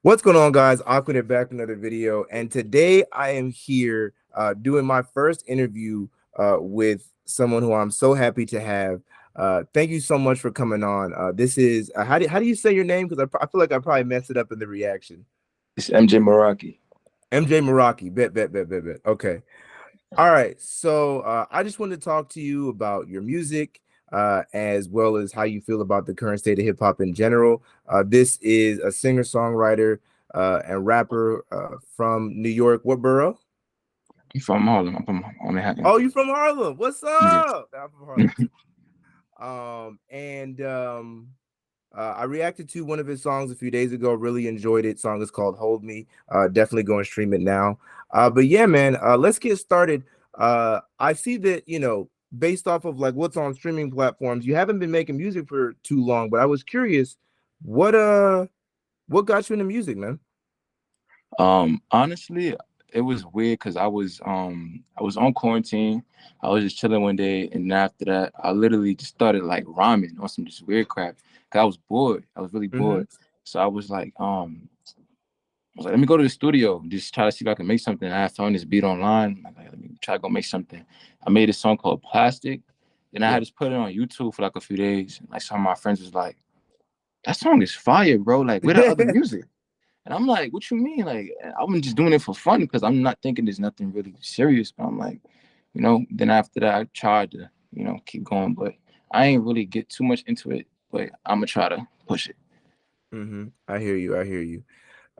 What's going on, guys? Aquanet back with another video, and today I am here doing my first interview with someone who I'm so happy to have. Thank you so much for coming on. This is how do you say your name? Because I feel like I probably messed it up in the reaction. It's MJ Meraki. MJ Meraki. Bet. Okay. All right. So I just wanted to talk to you about your music, as well as how you feel about the current state of hip hop in general. This is a singer-songwriter and rapper from New York. What borough? I'm from Harlem. I'm from Manhattan. Oh, you from Harlem. What's Yeah. up? I'm from Harlem too. And I reacted to one of his songs a few days ago. Really enjoyed it. Song is called "Hold Me." Definitely go and stream it now. But yeah, man, let's get started. I see that based off of like what's on streaming platforms, you haven't been making music for too long. But I was curious, what what got you into music, man? Honestly, it was weird because I was on quarantine. I was just chilling one day, and after that, I literally just started like rhyming on some just weird crap. Cause I was bored. I was really Mm-hmm. bored. So I was like, let me go to the studio, just try to see if I can make something. I found this beat online. I'm like, let me try to go make something. I made a song called Plastic. Then I Yeah. had just put it on YouTube for like a few days. And like some of my friends was like, that song is fire, bro. Like, where the other music? And I'm like, what you mean? Like, I'm just doing it for fun because I'm not thinking there's nothing really serious. But I'm like, then after that, I tried to, keep going. But I ain't really get too much into it. But I'm going to try to push it. I hear you. I hear you.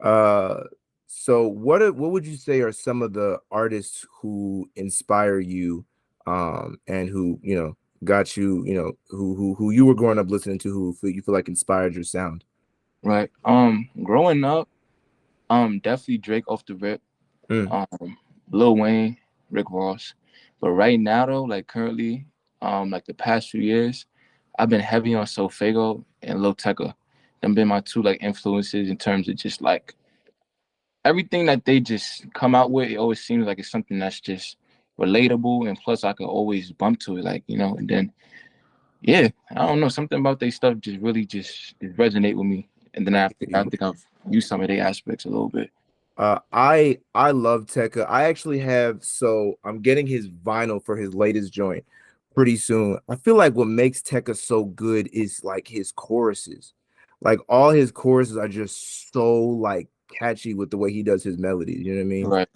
Uh, so what would you say are some of the artists who inspire you, and who got you, who you were growing up listening to, you feel like inspired your sound? Right. Growing up, definitely Drake off the rip. Mm, Um, Lil Wayne, Rick Ross. But right now though, like currently, like the past few years, I've been heavy on Sofago and Lil Tecca. Them been my two like influences in terms of just like everything that they just come out with. It always seems like it's something that's just relatable, and plus I could always bump to it, like And then yeah, I don't know, something about their stuff just really just resonate with me. And then I think I've used some of their aspects a little bit. I love Tekka. I actually have, so I'm getting his vinyl for his latest joint pretty soon. I feel like what makes Tekka so good is like his choruses. Like all his choruses are just so like catchy with the way he does his melodies. You know what I mean? Right.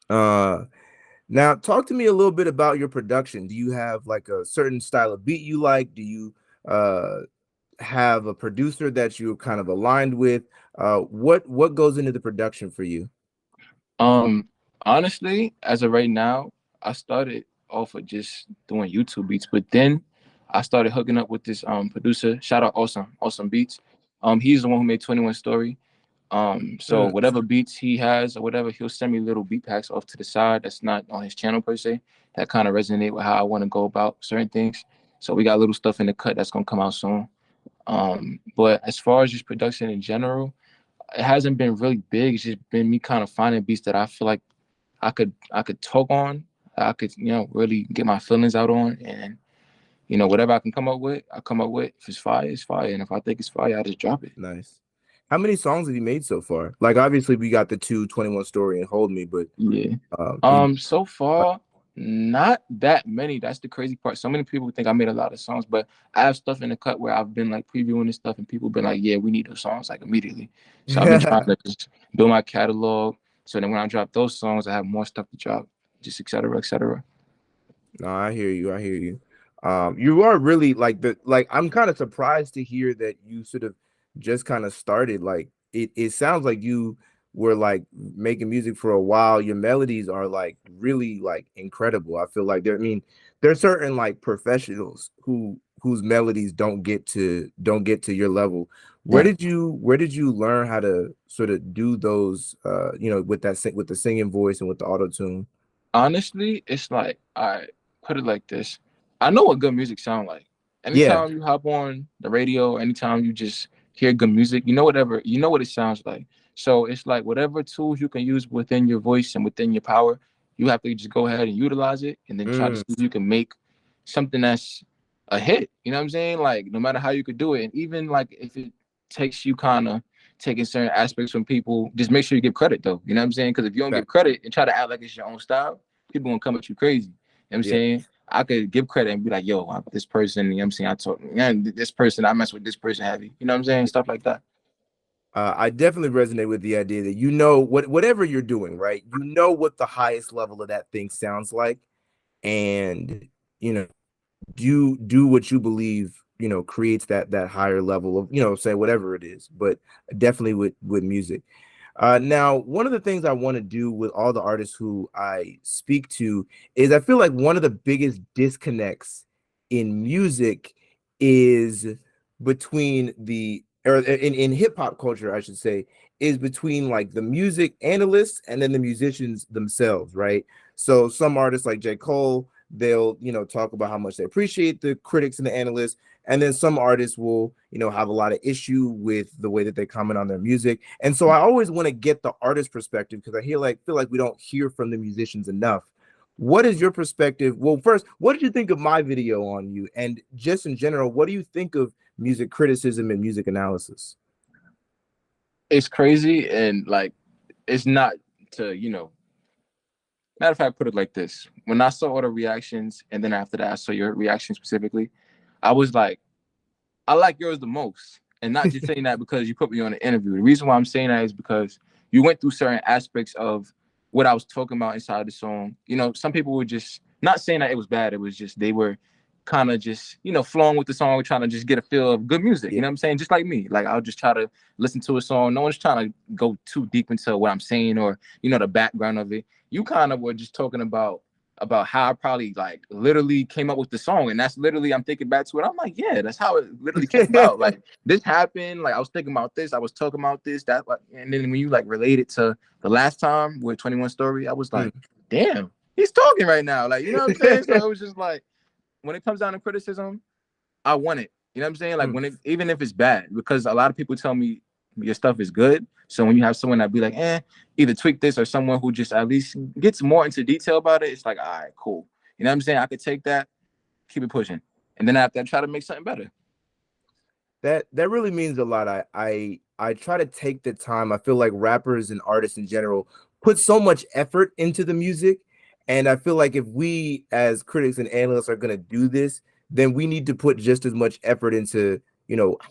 Uh Now talk to me a little bit about your production. Do you have like a certain style of beat you like? Do you uh have a producer that you're kind of aligned with? What goes into the production for you? Um, Honestly, as of right now, I started off of just doing YouTube beats, but then I started hooking up with this producer. Shout out Awesome Beats. He's the one who made 21 Story. So Mm, whatever beats he has or whatever, he'll send me little beat packs off to the side that's not on his channel per se. That kind of resonate with how I want to go about certain things. So we got little stuff in the cut that's gonna come out soon. But as far as just production in general, it hasn't been really big. It's just been me kind of finding beats that I feel like I could talk on. I could really get my feelings out on, and whatever I can come up with, I come up with. If it's fire, it's fire, and if I think it's fire, I just drop it. nice. How many songs have you made so far? Like obviously we got the 221 Story and Hold Me, but Yeah. can you So far, not that many. That's the crazy part. So many people think I made a lot of songs, but I have stuff in the cut where I've been like previewing this stuff, and people been like, "Yeah, we need those songs like immediately." So I've been trying to just build my catalog. So then when I drop those songs, I have more stuff to drop, just et cetera, et cetera. No, I hear you. I hear you. You are really like I'm kind of surprised to hear that you sort of just kind of started. Like it sounds like you were like making music for a while. Your melodies are like really like incredible. I feel like there are certain like professionals whose melodies don't get to your level. Where Yeah. did you learn how to sort of do those with with the singing voice and with the auto tune? Honestly, it's like I put it like this. I know what good music sound like. Yeah. Anytime you hop on the radio, anytime you just hear good music, you know what it sounds like. So it's like whatever tools you can use within your voice and within your power, you have to just go ahead and utilize it and then try to Mm, see if you can make something that's a hit. You know what I'm saying? Like no matter how you could do it. And even like if it takes you kind of taking certain aspects from people. Just make sure you give credit though. You know what I'm saying? Because if you don't give Fact. credit and try to act like it's your own style, people gonna come at you crazy. You know what I'm Yeah. saying? I could give credit and be like, yo, this person, you know what I'm saying? I talk, man, this person, I mess with this person heavy. You know what I'm saying? Stuff like that. I definitely resonate with the idea that you know whatever you're doing, right? You know what the highest level of that thing sounds like, and you know you do what you believe creates that higher level of say whatever it is, but definitely with music. Now, one of the things I want to do with all the artists who I speak to is I feel like one of the biggest disconnects in music is between the or in hip hop culture, I should say, is between like the music analysts and then the musicians themselves, right? So some artists like J. Cole, they'll talk about how much they appreciate the critics and the analysts, and then some artists will have a lot of issue with the way that they comment on their music. And so I always want to get the artist perspective because I feel like we don't hear from the musicians enough. What is your perspective? Well, first, what did you think of my video on you, and just in general, what do you think of music criticism and music analysis? It's crazy and like it's not to, matter of fact, put it like this. When I saw all the reactions and then after that I saw your reaction specifically, I was like, I like yours the most. And not just saying that because you put me on an interview. The reason why I'm saying that is because you went through certain aspects of what I was talking about inside the song. Some people were just not saying that it was bad. It was just they were kind of just, flowing with the song, trying to just get a feel of good music. You Yeah. know what I'm saying? Just like me. Like I'll just try to listen to a song. No one's trying to go too deep into what I'm saying or, the background of it. You kind of were just talking about how I probably like literally came up with the song. And that's literally, I'm thinking back to it. I'm like, yeah, that's how it literally came about. Like this happened. Like I was thinking about this. I was talking about this, that. And then when you like relate it to the last time with 21 Story, I was like, damn, he's talking right now. Like, you know what I'm saying? So it was just like, when it comes down to criticism, I want it. You know what I'm saying? Like even if it's bad, because a lot of people tell me your stuff is good. So when you have someone that be like, either tweak this or someone who just at least gets more into detail about it, it's like, all right, cool. You know what I'm saying? I could take that, keep it pushing. And then after I try to make something better. That really means a lot. I try to take the time. I feel like rappers and artists in general put so much effort into the music, and I feel like if we as critics and analysts are going to do this, then we need to put just as much effort into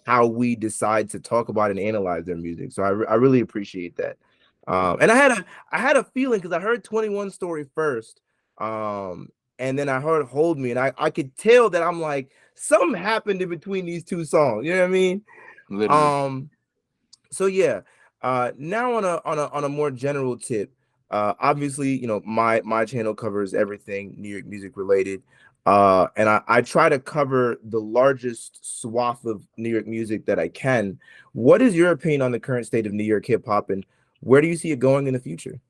how we decide to talk about and analyze their music. So I really appreciate that. And I had a feeling because I heard 21 Story first, and then I heard Hold Me, and I could tell that I'm like something happened in between these two songs. You know what I mean? Literally. Um, so yeah. Now on a more general tip, obviously, my channel covers everything New York music related. And I try to cover the largest swath of New York music that I can. What is your opinion on the current state of New York hip hop, and where do you see it going in the future?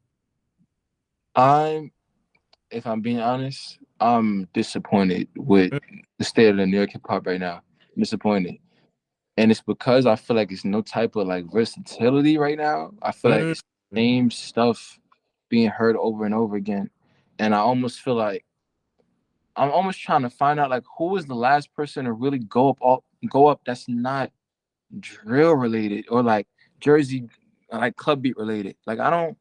I'm, if I'm being honest, I'm disappointed with the state of the New York hip hop right now. I'm disappointed. And it's because I feel like it's no type of like versatility right now. I feel like Mm, it's the same stuff being heard over and over again. And I almost feel like I'm almost trying to find out like who was the last person to really go up that's not drill related or like Jersey like club beat related. Like I don't,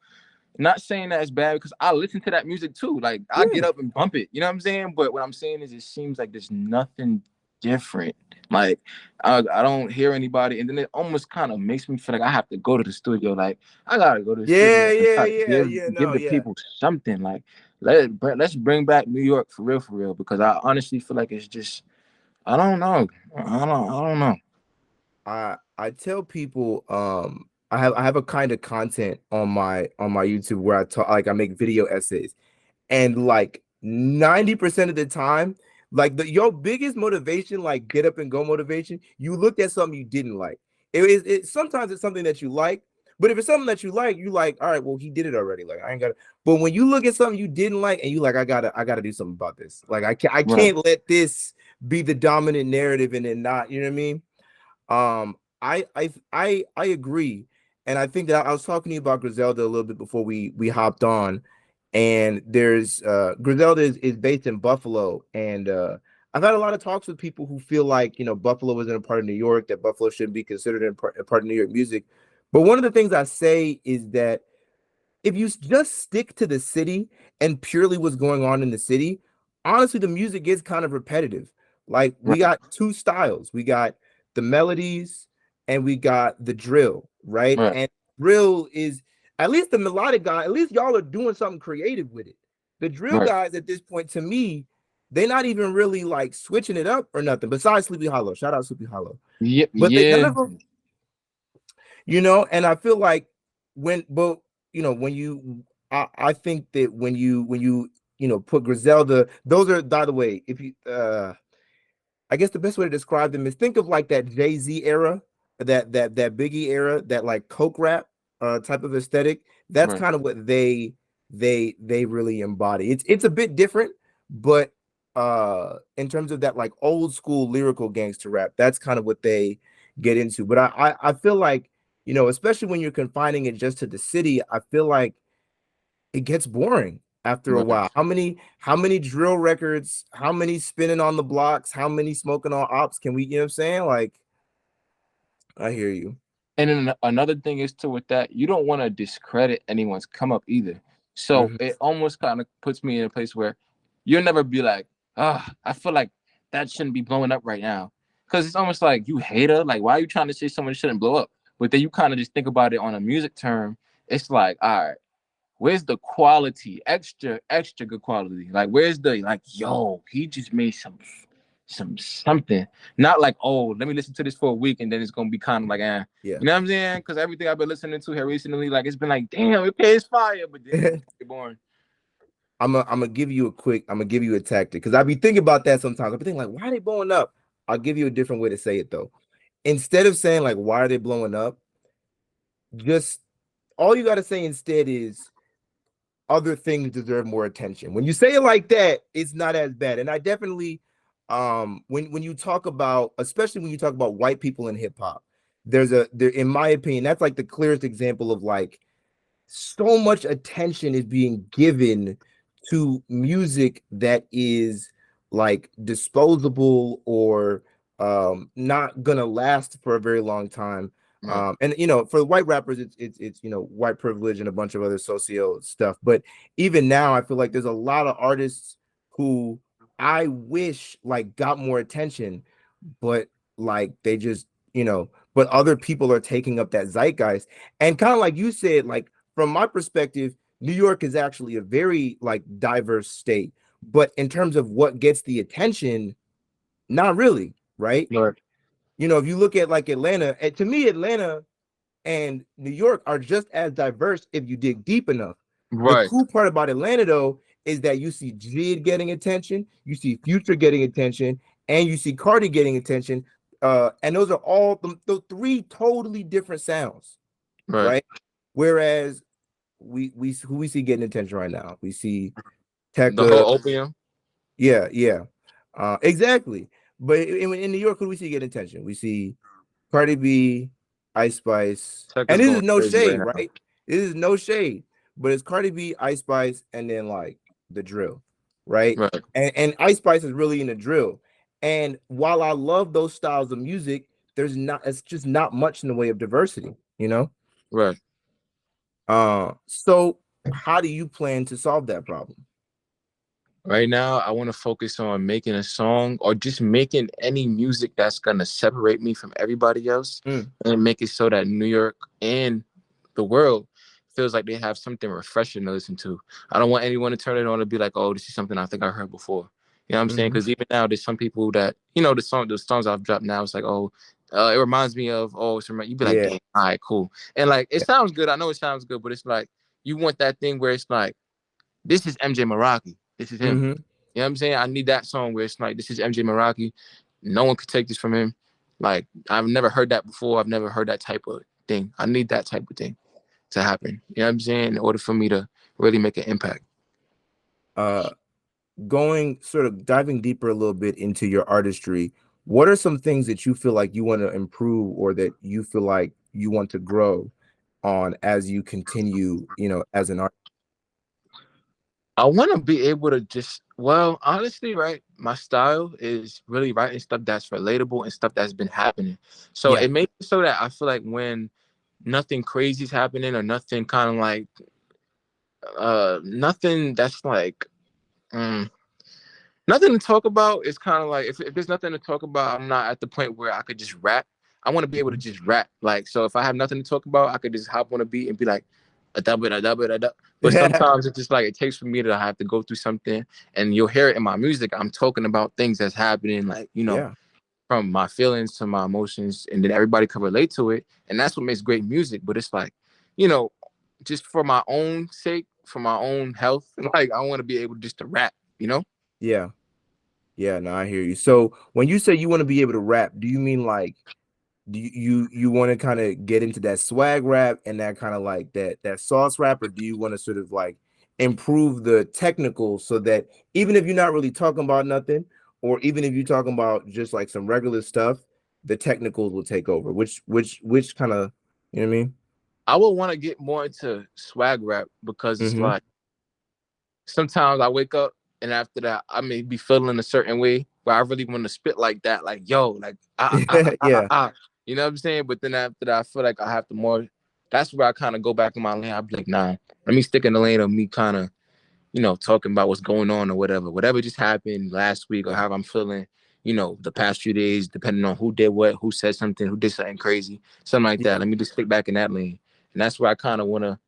not saying that it's bad because I listen to that music too. Like I get yeah. up and bump it. You know what I'm saying? But what I'm saying is it seems like there's nothing different. Like I don't hear anybody, and then it almost kind of makes me feel like I have to go to the studio. Like I gotta go to the Yeah, studio and yeah, try to yeah, give yeah. give No, the yeah. people something. Like let's bring back New York for real. Because I honestly feel like it's just I don't know. I don't know. I tell people I have a kind of content on my YouTube where I talk like I make video essays, and like 90% of the time, like your biggest motivation, like get up and go motivation, you looked at something you didn't like. It sometimes it's something that you like, but if it's something that you like, all right, well, he did it already. Like I ain't got to. But when you look at something you didn't like and you like, I gotta do something about this. Like I Right. can't let this be the dominant narrative and then not, you know what I mean? I agree, and I think that I was talking to you about Griselda a little bit before we hopped on, and there's Griselda is based in Buffalo, and I've had a lot of talks with people who feel like Buffalo isn't a part of New York, that Buffalo shouldn't be considered a part of New York music, But one of the things I say is that if you just stick to the city and purely what's going on in the city, honestly, the music gets kind of repetitive. Like we Right, got two styles. We got the melodies and we got the drill, right? right, And drill is at least the melodic guy, at least y'all are doing something creative with it. The drill right. guys at this point, to me, they're not even really like switching it up or nothing. Besides Sleepy Hollow, shout out Sleepy Hollow. Yeah, But they none yeah, of them, and I feel like but when I think that when you put Griselda, those are, by the way, if you I guess the best way to describe them is think of like that Jay-Z era, that Biggie era, that like coke rap type of aesthetic. That's right. kind of what they really embody. It's a bit different, but in terms of that like old school lyrical gangster rap, that's kind of what they get into. But I feel like, especially when you're confining it just to the city, I feel like it gets boring after a Right. while. How many drill records, how many spinning on the blocks, how many smoking on ops can we, you know what I'm saying? Like, I hear you. And then another thing is too with that, you don't want to discredit anyone's come up either. So Mhm. it almost kind of puts me in a place where you'll never be like, ah, I feel like that shouldn't be blowing up right now. Because it's almost like you hater. Like, why are you trying to say someone shouldn't blow up? But then you kind of just think about it on a music term. It's like, all right, where's the quality, extra good quality? Like, where's the like, yo, he just made some something. Not like, oh, let me listen to this for a week and then it's gonna be kind of like, eh. Yeah. You know what I'm saying? Because everything I've been listening to here recently, like, it's been like, damn, okay, it's fire, but then it's boring. I'm gonna give you a tactic because I be thinking about that sometimes. I be thinking like, why are they blowing up? I'll give you a different way to say it though. Instead of saying like, why are they blowing up? Just all you got to say instead is other things deserve more attention. When you say it like that, it's not as bad. And I definitely, when you talk about, especially when you talk about white people in hip hop, there, in my opinion, that's like the clearest example of like so much attention is being given to music that is like disposable or not gonna last for a very long time. Right, And for the white rappers, it's white privilege and a bunch of other socio stuff. But even now, I feel like there's a lot of artists who I wish like got more attention, but like they just but other people are taking up that zeitgeist. And kind of like you said, like from my perspective, New York is actually a very like diverse state, but in terms of what gets the attention, not really, right? right, If you look at like Atlanta, and to me, Atlanta and New York are just as diverse if you dig deep enough. The right, cool part about Atlanta though is that you see Jid getting attention, you see Future getting attention, and you see Cardi getting attention. And those are all the three totally different sounds, right. right? Whereas we who we see getting attention right now, we see The Tekka. whole opium, Yeah, exactly. But in New York, who do we see getting attention? We see Cardi B, Ice Spice, tech and is this going is no crazy right shade, now. right? This is no shade, but it's Cardi B, Ice Spice, and then like the drill, right? Right, And Ice Spice is really in the drill. And while I love those styles of music, it's just not much in the way of diversity, you know? right. So how do you plan to solve that problem? Right now, I want to focus on making a song or just making any music that's gonna separate me from everybody else Mm, and make it so that New York and the world feels like they have something refreshing to listen to. I don't want anyone to turn it on and be like, "Oh, this is something I think I heard before." You know what I'm saying? mhm. Because even now, there's some people that the songs I've dropped now. It's like, oh, it reminds me of you be like, Yeah, damn, all right, cool, and like it yeah. sounds good. I know it sounds good, but it's like you want that thing where it's like this is MJ Meraki. This is him. Mhm. You know what I'm saying? I need that song where it's like, this is MJ Meraki. No one could take this from him. Like, I've never heard that before. I've never heard that type of thing. I need that type of thing to happen. You know what I'm saying? In order for me to really make an impact. Uh, Going sort of diving deeper a little bit into your artistry, what are some things that you feel like you want to improve or that you feel like you want to grow on as you continue, as an artist? I want to be able to just, well, honestly, right? My style is really writing stuff that's relatable and stuff that's been happening. So Yeah. it makes it so that I feel like when nothing crazy's happening or nothing kind of like nothing that's like mm, nothing to talk about. It's kind of like if there's nothing to talk about, I'm not at the point where I could just rap. I want to be able to Mhm. just rap. Like, so if I have nothing to talk about, I could just hop on a beat and be like, a dub it, a dub it, a dub. But sometimes it's just like it takes for me to have to go through something, and you'll hear it in my music. I'm talking about things that's happening, like Yeah, from my feelings to my emotions, and then everybody can relate to it, and that's what makes great music. But it's like, you know, just for my own sake, for my own health, like I want to be able just to rap. yeah, yeah. No, I hear you. So when you say you want to be able to rap, do you mean like do you want to kind of get into that swag rap and that kind of like that sauce rap, or do you want to sort of like improve the technical so that even if you're not really talking about nothing, or even if you're talking about just like some regular stuff, the technicals will take over? Which kind of, you know what I mean? I would want to get more into swag rap because it's Mm-hmm. like sometimes I wake up and after that I may be feeling a certain way where I really want to spit like that, like yo, like Yeah, you know what I'm saying? But then after that, I feel like I have to more. That's where I kind of go back in my lane. I'll be like, nah, let me stick in the lane of me kind of talking about what's going on or whatever just happened last week or yeah, how I'm feeling, the past few days, depending on who did what, who said something, who did something crazy, something like that. yeah, Let me just stick back in that lane. And that's where I kind of want to,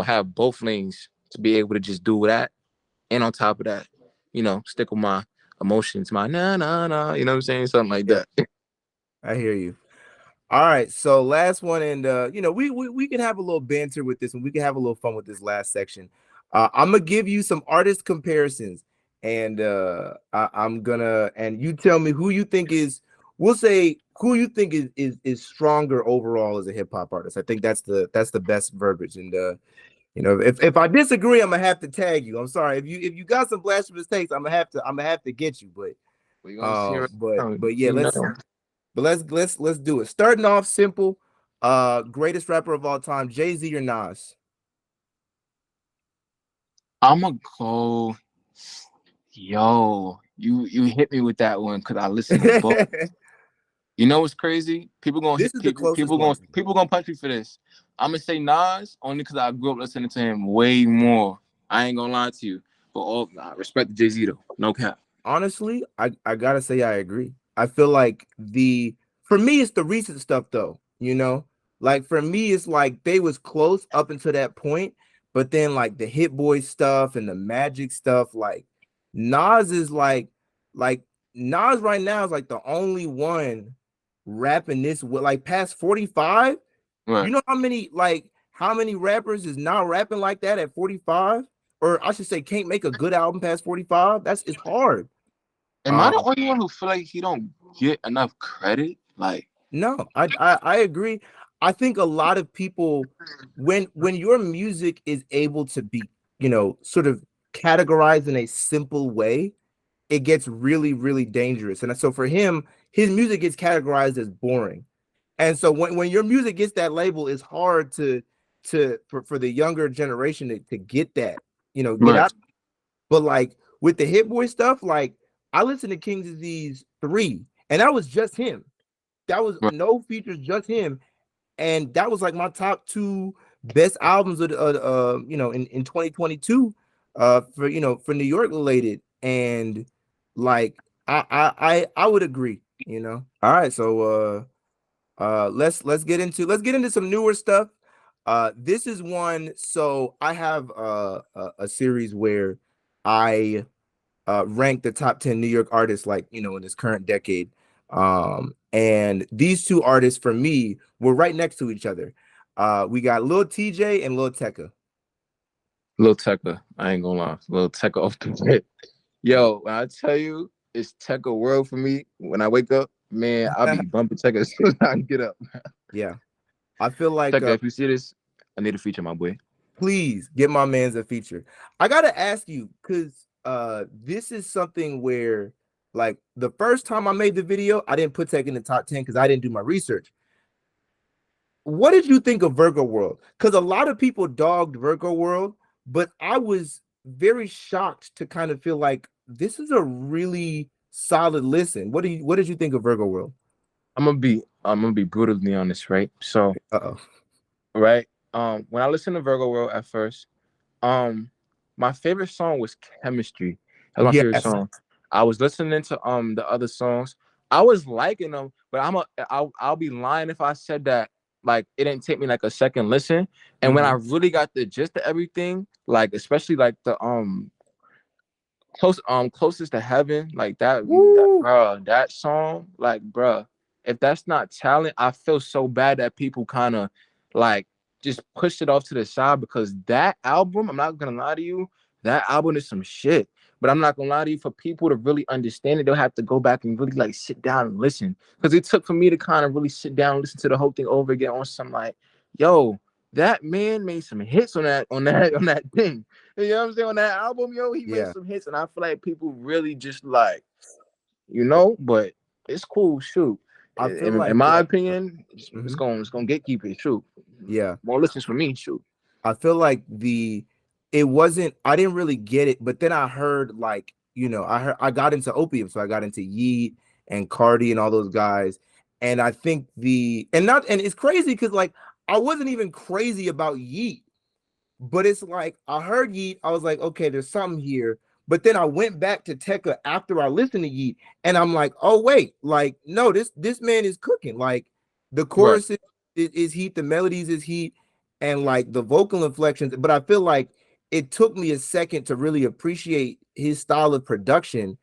have both lanes to be able to just do that. And on top of that, stick with my emotions, my nah, nah, nah, you know what I'm saying? Something like yeah. that. I hear you. All right, so last one, and we can have a little banter with this, and we can have a little fun with this last section. I'm gonna give you some artist comparisons, and I'm gonna, and you tell me who you think is, we'll say who you think is stronger overall as a hip hop artist. I think that's the best verbiage, and if I disagree, I'm gonna have to tag you. I'm sorry if you got some blasphemous takes, I'm gonna have to get you, We're going to see right now. but yeah, You know. let's do it. Starting off simple. Greatest rapper of all time, Jay-Z or Nas? I'm going to go, yo, you hit me with that one because I listened to both. This You know what's crazy? People gonna hit is the people. closest one for me. People gonna punch me for this. I'm gonna say Nas only because I grew up listening to him way more. I ain't gonna lie to you, but all I respect the Jay Z though. No cap. Honestly, I gotta say I agree. I feel like the for me it's the recent stuff though, like for me it's like they was close up until that point, but then like the Hit Boy stuff and the Magic stuff, like Nas is like Nas right now is like the only one rapping this with like past 45. You Right. know how many rappers is now rapping like that at 45? Or I should say can't make a good album past 45. It's hard. Am I the Um, only one who feel like he don't get enough credit? Like, no, I agree. I think a lot of people, when your music is able to be, sort of categorized in a simple way, it gets really, really dangerous. And so for him, his music gets categorized as boring. And so when your music gets that label, it's hard for the younger generation to get that, get right. out. But like with the Hit Boy stuff, like I listened to King's Disease 3, and that was just him. That was Right. no features, just him. And that was like my top two best albums of in 2022 for New York related. And like I would agree. All right, so let's get into some newer stuff. This is one. So I have a series where I rank the top 10 New York artists, like, in this current decade. And these two artists for me were right next to each other. We got Lil TJ and Lil Tecca. Lil Tecca. I ain't gonna lie. Lil Tecca off the rip. Yo, when I tell you it's Tecca world for me, when I wake up, man, I'll be bumping Tecca as soon as I can get up. Yeah, I feel like Tecca, if you see this, I need a feature, my boy. please get my man's a feature. I gotta ask you, because this is something where, like, the first time I made the video, I didn't put Tech in the top 10 because I didn't do my research. What did you think of Virgo World? Because a lot of people dogged Virgo World, but I was very shocked to kind of feel like this is a really solid listen. What did you think of Virgo World? I'm gonna be brutally honest, right? So Uh-oh. right? When I listened to Virgo World at first, um, my favorite song was Chemistry. That was my favorite Yes. song. I was listening to the other songs. I was liking them, but I'll be lying if I said that like it didn't take me like a second listen. And when I Hmm. really got the gist of everything, like especially like the closest to heaven, like that Woo. bro, that song, like bro, if that's not talent, I feel so bad that people kind of like just pushed it off to the side, because that album, I'm not gonna lie to you, that album is some shit. But I'm not gonna lie to you, for people to really understand it, they'll have to go back and really like sit down and listen, because it took for me to kind of really sit down and listen to the whole thing over again on some like, yo, that man made some hits on that thing. You know what I'm saying? On that album, yo, he made Yeah. some hits, and I feel like people really just like, but it's cool. Shoot, I feel in like my opinion, it's mhm. gonna gatekeep it. Shoot, Yeah. more listens for me. Shoot, I feel like it wasn't, I didn't really get it, but then I heard like, I got into opium, so I got into Yeet and Cardi and all those guys. And I think and it's crazy because like I wasn't even crazy about Yeet. But it's like I heard Yeet, I was like, okay, there's something here. But then I went back to Tekka after I listened to Yeet, and I'm like, oh wait, like no, this man is cooking. Like the right. chorus is heat, the melodies is heat, and like the vocal inflections. But I feel like it took me a second to really appreciate his style of production.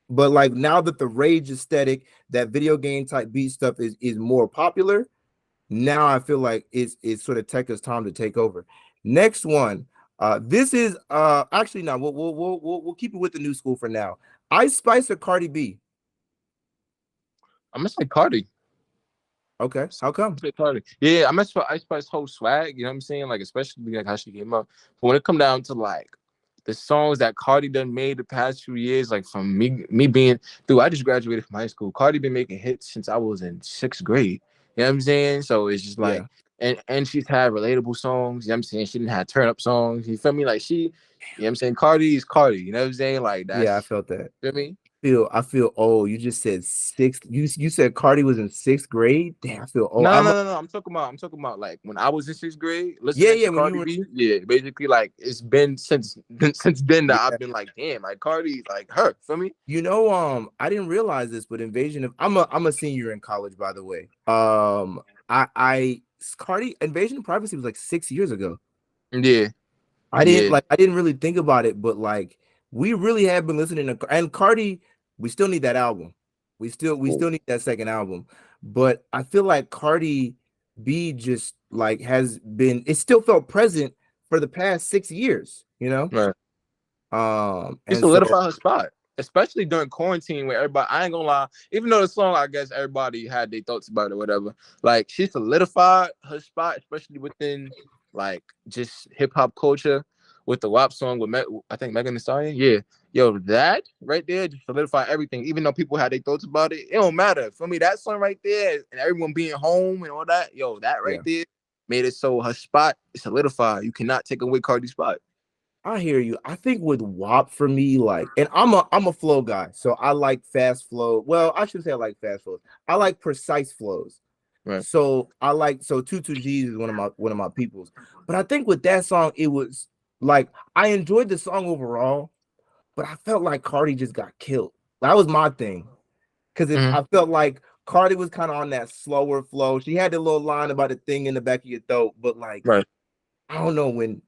But like now that the rage aesthetic, that video game type beat stuff is more popular, now I feel like it's sort of Tekka's time to take over. Next one. This is actually no, we'll keep it with the new school for now. Ice Spice or Cardi B? I'm gonna say Cardi. Okay, how come? Say Cardi. Yeah, I mess with Ice Spice whole swag. You know what I'm saying? Like especially like how she came up. But when it come down to like the songs that Cardi done made the past few years, like from me being through, I just graduated from high school. Cardi been making hits since I was in sixth grade. You know what I'm saying? So it's just like, Yeah, and she's had relatable songs. You know what I'm saying? She didn't have turn up songs. You feel me? Like you know what I'm saying? Cardi is Cardi. You know what I'm saying? Like yeah, I that's, felt that. you feel me? I feel old. You just said sixth. You said Cardi was in sixth grade. Damn, I feel old. No, no, no, no, no. I'm talking about like when I was in sixth grade, Yeah, listening yeah. to When you Cardi were B. Yeah, basically like it's been since then that yeah. I've been like, damn, like Cardi, like her. Feel me? I didn't realize this, but Invasion of I'm a senior in college, by the way. I Cardi Invasion of Privacy was like 6 years ago. Yeah, I yeah, I didn't really think about it, but like we really have been listening to and Cardi, we still need that album. We still need that second album. But I feel like Cardi B just like has been it still felt present for the past 6 years, you know? right. She And so solidified her spot, especially during quarantine where everybody. I ain't gonna lie, even though the song, I guess everybody had their thoughts about it, whatever. Like she solidified her spot, especially within like just hip hop culture with the WAP song with I think Megan Thee Stallion. Yeah, yo, that right there just solidified everything. Even though people had their thoughts about it, it don't matter for me. That song right there and everyone being home and all that, yo, that right yeah. there made it so her spot is solidified. You cannot take away Cardi's spot. I hear you. I think with WAP for me, like, and I'm a flow guy, so I like fast flow. Well, I shouldn't say I like fast flows. I like precise flows. Right. So 22G's is one of my peoples. But I think with that song, it was like I enjoyed the song overall, but I felt like Cardi just got killed. That was my thing. Because if Mhm. I felt like Cardi was kind of on that slower flow. She had the little line about the thing in the back of your throat, but like Right. I don't know when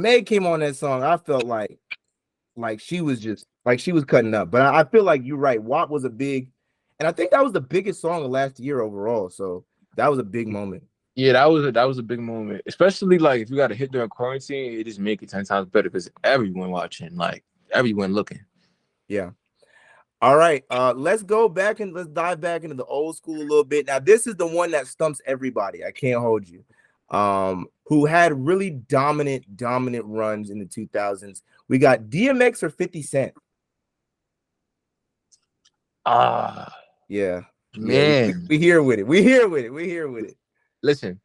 Meg came on that song, I felt like she was just like she was cutting up. But I feel like you're right. WAP was a big, and I think that was the biggest song of last year overall. So that was a big moment. Yeah, that was a big moment, especially like if you got a hit during quarantine, it just make it 10 times better because everyone watching, like everyone looking. Yeah. All right. Let's go back and let's dive back into the old school a little bit. Now, this is the one that stumps everybody. I can't hold you. Who had really dominant runs in the 2000s. We got DMX or 50 Cent. Ah, Yeah. Yeah, man, we here with it. We here with it. We here with it. listen,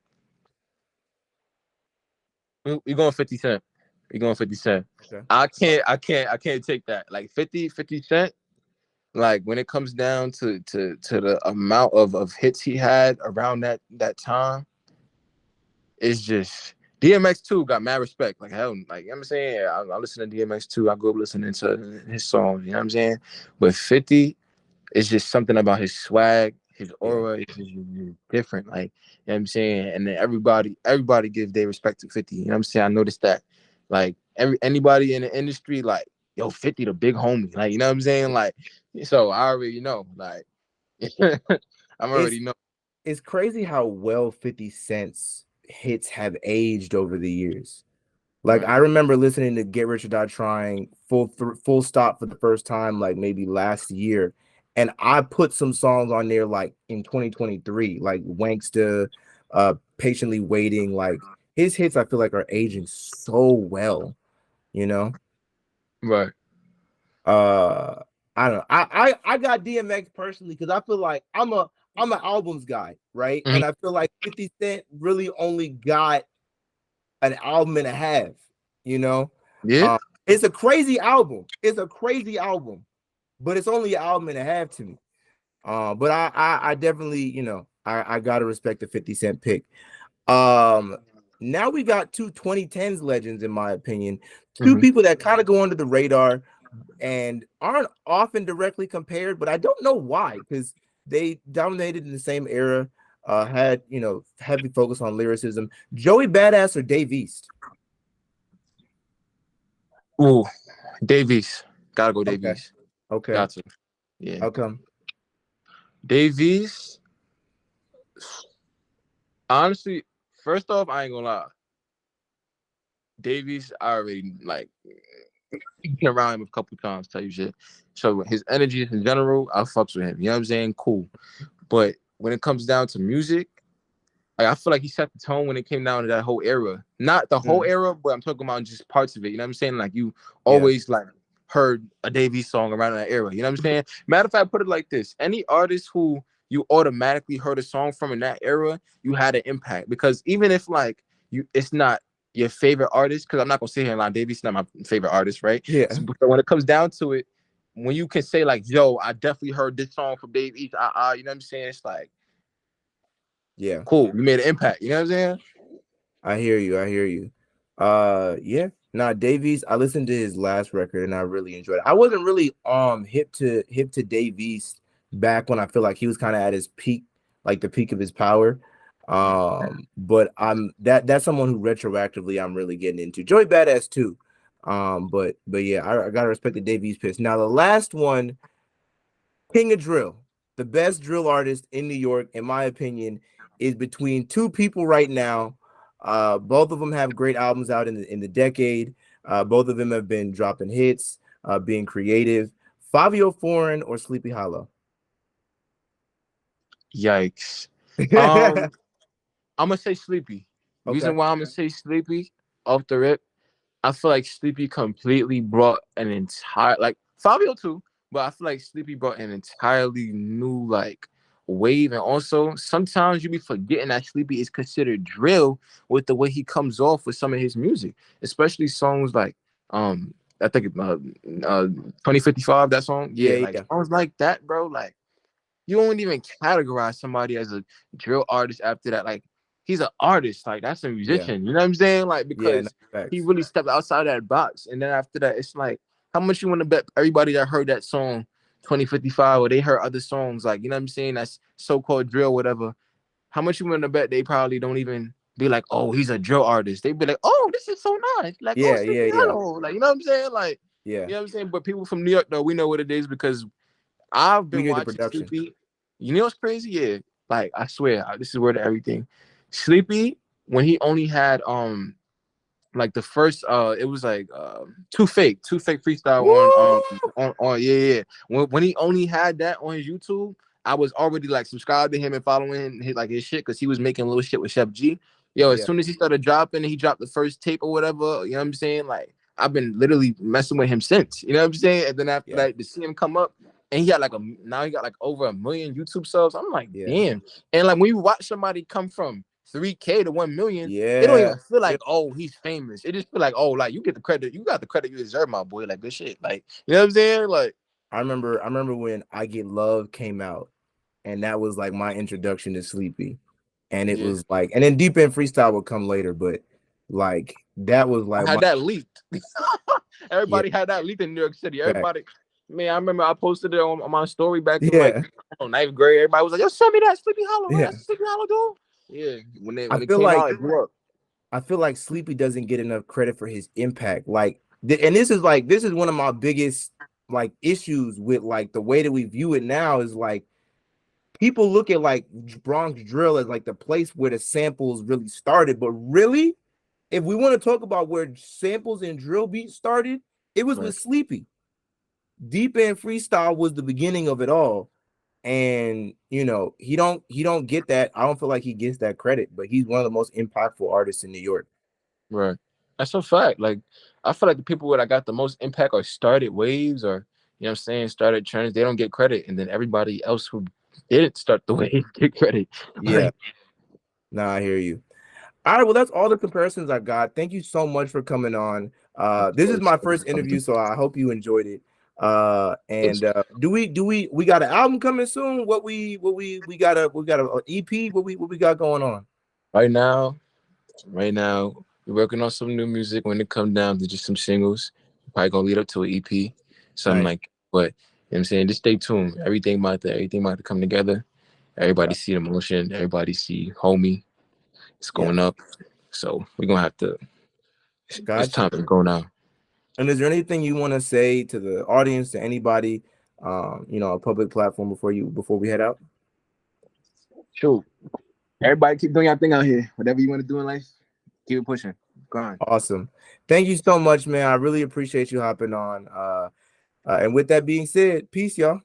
we going 50 Cent. We going 50 Cent. Okay. I can't take that. Like 50 Cent. Like when it comes down to the amount of hits he had around that time, it's just DMX too got mad respect. Like hell, like you know what I'm saying, I listen to DMX too. I grew up listening to his songs. You know what I'm saying? But 50, it's just something about his swag, his Yeah. aura is just different. Like, you know what I'm saying? And then everybody gives their respect to 50. You know what I'm saying? I noticed that. Like anybody in the industry, like, yo, 50 the big homie. Like, you know what I'm saying? Like, so I already know. Like I'm It's already know. it's crazy how well 50 Cent's hits have aged over the years. Like Right. I remember listening to Get Rich or Die Trying full stop for the first time, like maybe last year, and I put some songs on there like in 2023, like Wanksta, Patiently Waiting. Like his hits, I feel like are aging so well, you know. Right. Uh, I don't know. I got DMX personally because I feel like I'm an albums guy, right? Mhm. And I feel like 50 Cent really only got an album and a half, you know. Yeah. Um, it's a crazy album. It's a crazy album, but it's only an album and a half to me. But I definitely, I gotta respect the 50 Cent pick. Um, Now we got two 2010s legends, in my opinion, two Mhm. people that kind of go under the radar and aren't often directly compared, but I don't know why, because they dominated in the same era, had heavy focus on lyricism. Joey Badass or Dave East? Ooh, Davies. Gotta go Okay, Davies. okay. Got to. Yeah. How come? Davies, honestly, first off, I ain't gonna lie. Davies, I already like been around him a couple times, tell you shit. So his energy in general, I fucks with him. You know what I'm saying? Cool. But when it comes down to music, like, I feel like he set the tone when it came down to that whole era. Not the whole Mm, era, but I'm talking about just parts of it. You know what I'm saying? Like you yeah, always like heard a Davies song around that era. You know what I'm saying? Matter of fact, put it like this: any artist who you automatically heard a song from in that era, you had an impact. Because even if like it's not your favorite artist, because I'm not gonna sit here and lie, Davies is not my favorite artist, right? yeah, So, but when it comes down to it, when you can say like, "Yo, I definitely heard this song from Davies," you know what I'm saying? It's like, yeah. cool, you made an impact. You know what I'm saying? I hear you. I hear you. Yeah. Nah, Davies, I listened to his last record and I really enjoyed it. I wasn't really hip to Davies back when I feel like he was kind of at his peak, like the peak of his power. But that's someone who retroactively I'm really getting into. Joey Badass too. But yeah, I gotta respect the Davies piss. Now the last one, King of Drill, the best drill artist in New York, in my opinion, is between two people right now. Both of them have great albums out in the decade. Both of them have been dropping hits, being creative. Fabio Foreign or Sleepy Hollow? Yikes. Um, I'm gonna say Sleepy. Okay. Reason why I'm gonna say Sleepy off the rip, I feel like Sleepy completely brought an entire like Fabio too, but I feel like Sleepy brought an entirely new like wave. And also sometimes you be forgetting that Sleepy is considered drill with the way he comes off with some of his music, especially songs like I think 2055, that song. Yeah, Yeah, like yeah, songs like that, bro. Like you won't even categorize somebody as a drill artist after that. Like he's an artist, like that's a yeah, musician. You know what I'm saying? Like yeah. No, because he facts. really stepped outside that box. And then after that, it's like how much you want to bet everybody that heard that song 2055 or they heard other songs like you know what I'm saying? That's so-called drill, whatever. How much you want to bet they probably don't even be like, oh, he's a drill artist. They be like, oh, this is so nice. Like, oh, Yeah, Sleepy yeah, yeah, Hollow. Like, you know what I'm saying? Like, yeah. you know what I'm saying? But people from New York, though, we know what it is because I've We been hear the watching production. Sleepy. You know what's crazy? Yeah, like I swear, this is word of everything. Sleepy when he only had like the first it was like too fake freestyle Woo! on yeah, yeah. When he only had that on his YouTube, I was already like subscribed to him and following him like his shit because he was making little shit with Chef G. Yo, as Yeah, soon as he started dropping, he dropped the first tape or whatever. You know what I'm saying? Like I've been literally messing with him since. You know what I'm saying? And then after yeah, that, to see him come up and he got like now he got like over 1 million YouTube subs. I'm like, yeah, damn. And like when you watch somebody come from 3K to 1 million, it don't even yeah. feel like, oh, he's famous. It just feel like, oh, like you get the credit, you got the credit you deserve, my boy. Like good shit. Like, you know what I'm saying? Like, I remember when I Get Love came out, and that was like my introduction to Sleepy. and it Yeah, was like, and then Deep End Freestyle would come later, but like that was I like had my that leaked. yeah Everybody had that leaked in New York City. back Everybody, man, I remember I posted it on my story back in like yeah ninth grade. Everybody was like, "Yo, send me that Sleepy Hollow, man. yeah. That's Sleepy Hollow, dude." Yeah, when it I when it feel came like out, it blew up. I feel like Sleepy doesn't get enough credit for his impact. Like, and this is one of my biggest like issues with like the way that we view it now is like people look at like Bronx drill as like the place where the samples really started, but really, if we want to talk about where samples and drill beats started, it was Right, with Sleepy. Deep End Freestyle was the beginning of it all, and he don't get that. I don't feel like he gets that credit, but he's one of the most impactful artists in New York. right. That's a fact. Like, I feel like the people that got the most impact or started waves or you know what I'm saying, started trends, they don't get credit, and then everybody else who didn't start the wave get credit. Yeah, Like, nah, I hear you. All right, well, that's all the comparisons I got. Thank you so much for coming on. of This is course, my first interview, so I hope you enjoyed it. thanks. And do we got an album coming soon? We got a EP. What we got going on? Right now, Right now, we're working on some new music. When it comes down to just some singles, probably gonna lead up to an EP, something Nice. like. But you know what I'm saying, just stay tuned. Everything about to come together. Everybody see the motion. Everybody see homie. It's Yeah, going up. So we're gonna have to. It's got you. time to go now. And is there anything you want to say to the audience, to anybody, a public platform before we head out? Shoot, everybody keep doing your thing out here. Whatever you want to do in life, keep it pushing. Go on. Awesome. Thank you so much, man. I really appreciate you hopping on. And with that being said, peace, y'all.